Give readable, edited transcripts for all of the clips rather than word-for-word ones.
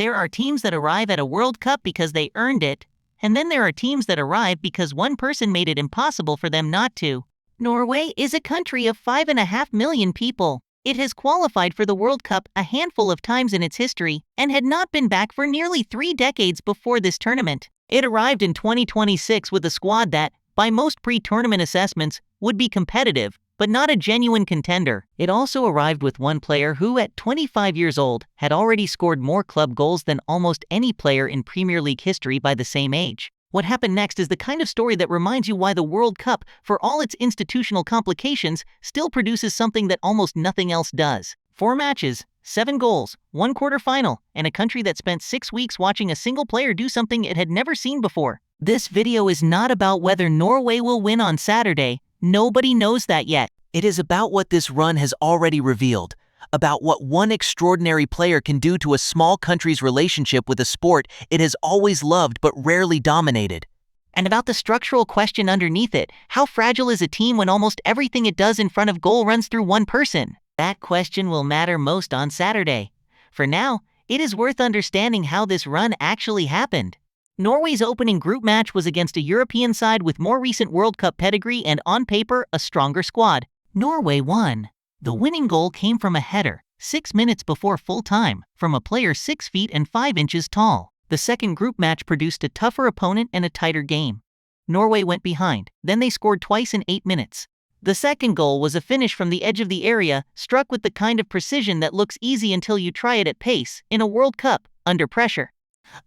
There are teams that arrive at a World Cup because they earned it, and then there are teams that arrive because one person made it impossible for them not to. Norway is a country of 5.5 million people. It has qualified for the World Cup a handful of times in its history and had not been back for nearly 3 decades before this tournament. It arrived in 2026 with a squad that, by most pre-tournament assessments, would be competitive, but not a genuine contender. It also arrived with one player who, at 25 years old, had already scored more club goals than almost any player in Premier League history by the same age. What happened next is the kind of story that reminds you why the World Cup, for all its institutional complications, still produces something that almost nothing else does. 4 matches, 7 goals, 1 quarterfinal, and a country that spent 6 weeks watching a single player do something it had never seen before. This video is not about whether Norway will win on Saturday. Nobody knows that yet. It is about what this run has already revealed, about what one extraordinary player can do to a small country's relationship with a sport it has always loved but rarely dominated. And about the structural question underneath it, how fragile is a team when almost everything it does in front of goal runs through one person? That question will matter most on Saturday. For now, it is worth understanding how this run actually happened. Norway's opening group match was against a European side with more recent World Cup pedigree and, on paper, a stronger squad. Norway won. The winning goal came from a header, 6 minutes before full time, from a player 6 feet and 5 inches tall. The second group match produced a tougher opponent and a tighter game. Norway went behind, then they scored twice in 8 minutes. The second goal was a finish from the edge of the area, struck with the kind of precision that looks easy until you try it at pace, in a World Cup, under pressure.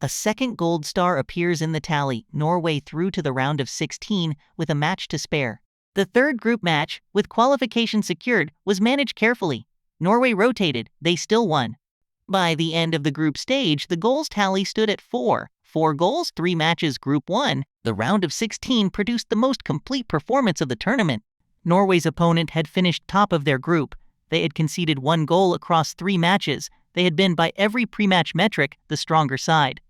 A second gold star appears in the tally, Norway through to the round of 16 with a match to spare. The third group match, with qualification secured, was managed carefully. Norway rotated, they still won. By the end of the group stage, the goals tally stood at 4. 4 goals, 3 matches, Group 1. The round of 16 produced the most complete performance of the tournament. Norway's opponent had finished top of their group. They had conceded 1 goal across 3 matches. They had been, by every pre-match metric, the stronger side.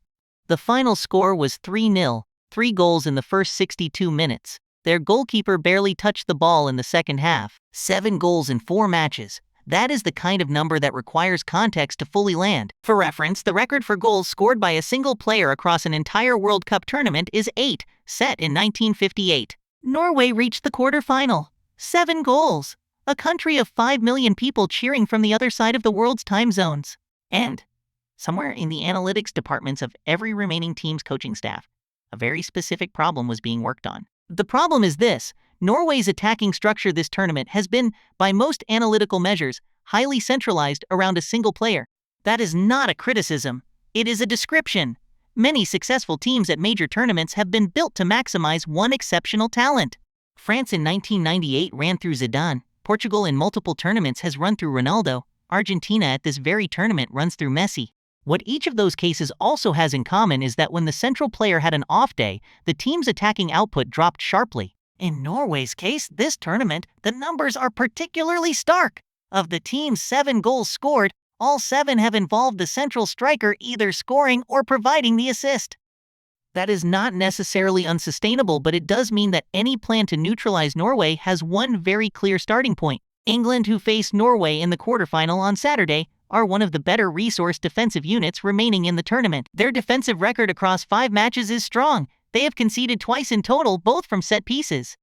The final score was 3-0, 3 goals in the first 62 minutes. Their goalkeeper barely touched the ball in the second half. 7 goals in 4 matches. That is the kind of number that requires context to fully land. For reference, the record for goals scored by a single player across an entire World Cup tournament is 8, set in 1958. Norway reached the quarterfinal. 7 goals. A country of 5 million people cheering from the other side of the world's time zones. And, somewhere in the analytics departments of every remaining team's coaching staff, a very specific problem was being worked on. The problem is this: Norway's attacking structure this tournament has been, by most analytical measures, highly centralized around a single player. That is not a criticism, it is a description. Many successful teams at major tournaments have been built to maximize one exceptional talent. France in 1998 ran through Zidane, Portugal in multiple tournaments has run through Ronaldo, Argentina at this very tournament runs through Messi. What each of those cases also has in common is that when the central player had an off day, the team's attacking output dropped sharply. In Norway's case, this tournament, the numbers are particularly stark. Of the team's 7 goals scored, all 7 have involved the central striker either scoring or providing the assist. That is not necessarily unsustainable, but it does mean that any plan to neutralize Norway has one very clear starting point. England, who face Norway in the quarterfinal on Saturday, are one of the better resourced defensive units remaining in the tournament. Their defensive record across 5 matches is strong. They have conceded twice in total, both from set pieces.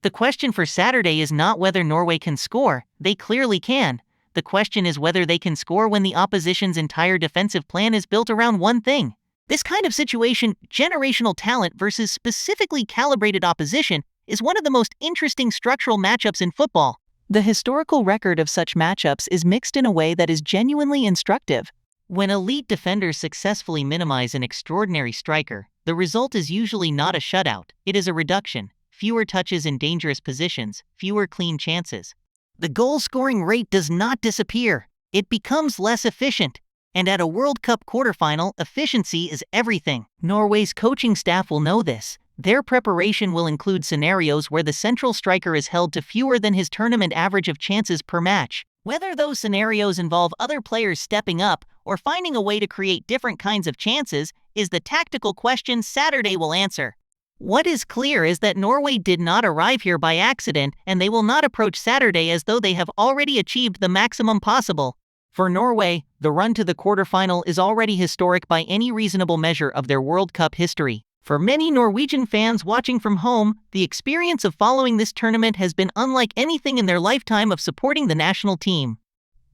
The question for Saturday is not whether Norway can score. They clearly can. The question is whether they can score when the opposition's entire defensive plan is built around one thing. This kind of situation, generational talent versus specifically calibrated opposition, is one of the most interesting structural matchups in football. The historical record of such matchups is mixed in a way that is genuinely instructive. When elite defenders successfully minimize an extraordinary striker, the result is usually not a shutout, it is a reduction. Fewer touches in dangerous positions, fewer clean chances. The goal-scoring rate does not disappear, it becomes less efficient. And at a World Cup quarterfinal, efficiency is everything. Norway's coaching staff will know this. Their preparation will include scenarios where the central striker is held to fewer than his tournament average of chances per match. Whether those scenarios involve other players stepping up or finding a way to create different kinds of chances is the tactical question Saturday will answer. What is clear is that Norway did not arrive here by accident, and they will not approach Saturday as though they have already achieved the maximum possible. For Norway, the run to the quarterfinal is already historic by any reasonable measure of their World Cup history. For many Norwegian fans watching from home, the experience of following this tournament has been unlike anything in their lifetime of supporting the national team.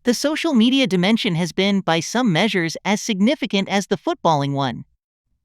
The social media dimension has been, by some measures, as significant as the footballing one.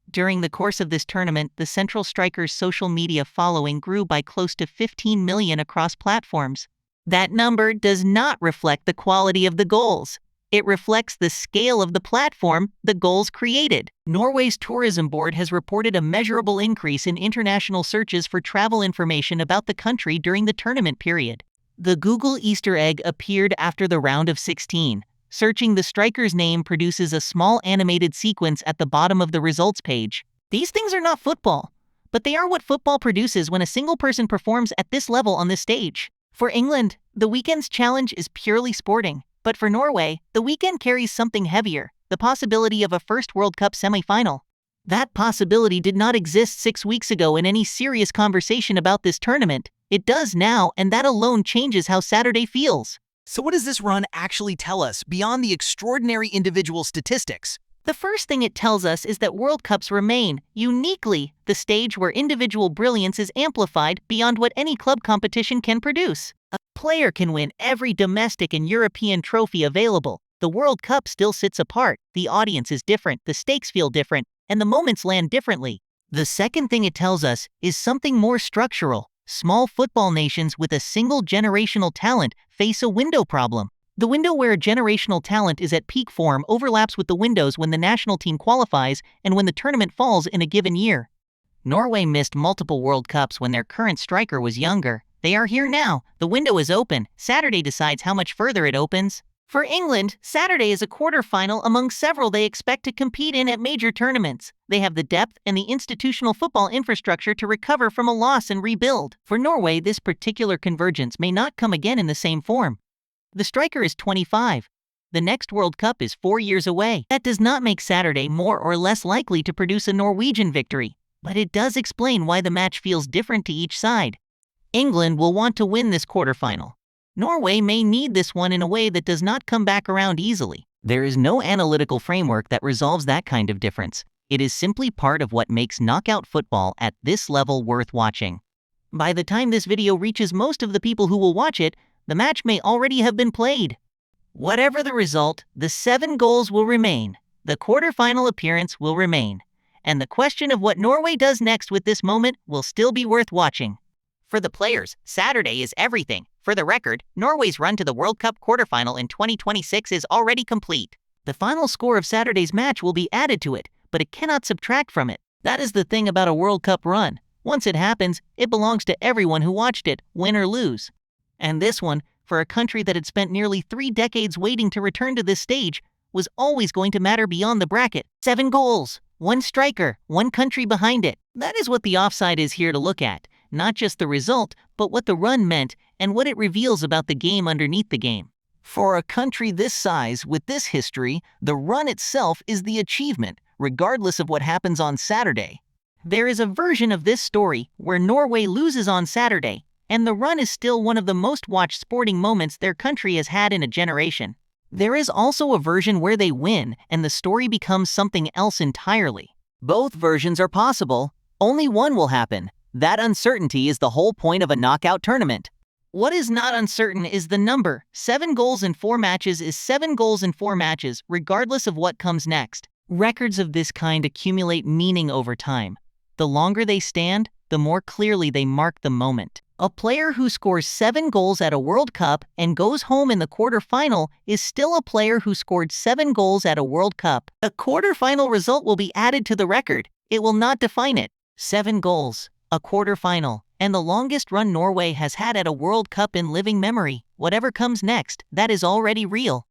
During the course of this tournament, the central striker's social media following grew by close to 15 million across platforms. That number does not reflect the quality of the goals. It reflects the scale of the platform the goals created. Norway's tourism board has reported a measurable increase in international searches for travel information about the country during the tournament period. The Google Easter egg appeared after the round of 16. Searching the striker's name produces a small animated sequence at the bottom of the results page. These things are not football, but they are what football produces when a single person performs at this level on this stage. For England, the weekend's challenge is purely sporting. But for Norway, the weekend carries something heavier, the possibility of a first World Cup semi-final. That possibility did not exist 6 weeks ago in any serious conversation about this tournament. It does now, and that alone changes how Saturday feels. So what does this run actually tell us beyond the extraordinary individual statistics? The first thing it tells us is that World Cups remain, uniquely, the stage where individual brilliance is amplified beyond what any club competition can produce. A player can win every domestic and European trophy available. The World Cup still sits apart, the audience is different, the stakes feel different, and the moments land differently. The second thing it tells us is something more structural. Small football nations with a single generational talent face a window problem. The window where a generational talent is at peak form overlaps with the windows when the national team qualifies and when the tournament falls in a given year. Norway missed multiple World Cups when their current striker was younger. They are here now. The window is open. Saturday decides how much further it opens. For England, Saturday is a quarterfinal among several they expect to compete in at major tournaments. They have the depth and the institutional football infrastructure to recover from a loss and rebuild. For Norway, this particular convergence may not come again in the same form. The striker is 25. The next World Cup is 4 years away. That does not make Saturday more or less likely to produce a Norwegian victory, but it does explain why the match feels different to each side. England will want to win this quarterfinal. Norway may need this one in a way that does not come back around easily. There is no analytical framework that resolves that kind of difference. It is simply part of what makes knockout football at this level worth watching. By the time this video reaches most of the people who will watch it, the match may already have been played. Whatever the result, the 7 goals will remain. The quarterfinal appearance will remain. And the question of what Norway does next with this moment will still be worth watching. For the players, Saturday is everything. For the record, Norway's run to the World Cup quarterfinal in 2026 is already complete. The final score of Saturday's match will be added to it, but it cannot subtract from it. That is the thing about a World Cup run. Once it happens, it belongs to everyone who watched it, win or lose. And this one, for a country that had spent nearly 3 decades waiting to return to this stage, was always going to matter beyond the bracket. 7 goals, 1 striker, 1 country behind it. That is what the offside is here to look at. Not just the result, but what the run meant and what it reveals about the game underneath the game. For a country this size, with this history, the run itself is the achievement, regardless of what happens on Saturday. There is a version of this story where Norway loses on Saturday, and the run is still one of the most watched sporting moments their country has had in a generation. There is also a version where they win, and the story becomes something else entirely. Both versions are possible. Only one will happen. That uncertainty is the whole point of a knockout tournament. What is not uncertain is the number. 7 goals in 4 matches is 7 goals in 4 matches, regardless of what comes next. Records of this kind accumulate meaning over time. The longer they stand, the more clearly they mark the moment. A player who scores 7 goals at a World Cup and goes home in the quarterfinal is still a player who scored 7 goals at a World Cup. A quarterfinal result will be added to the record. It will not define it. 7 goals, a quarterfinal, and the longest run Norway has had at a World Cup in living memory. Whatever comes next, that is already real.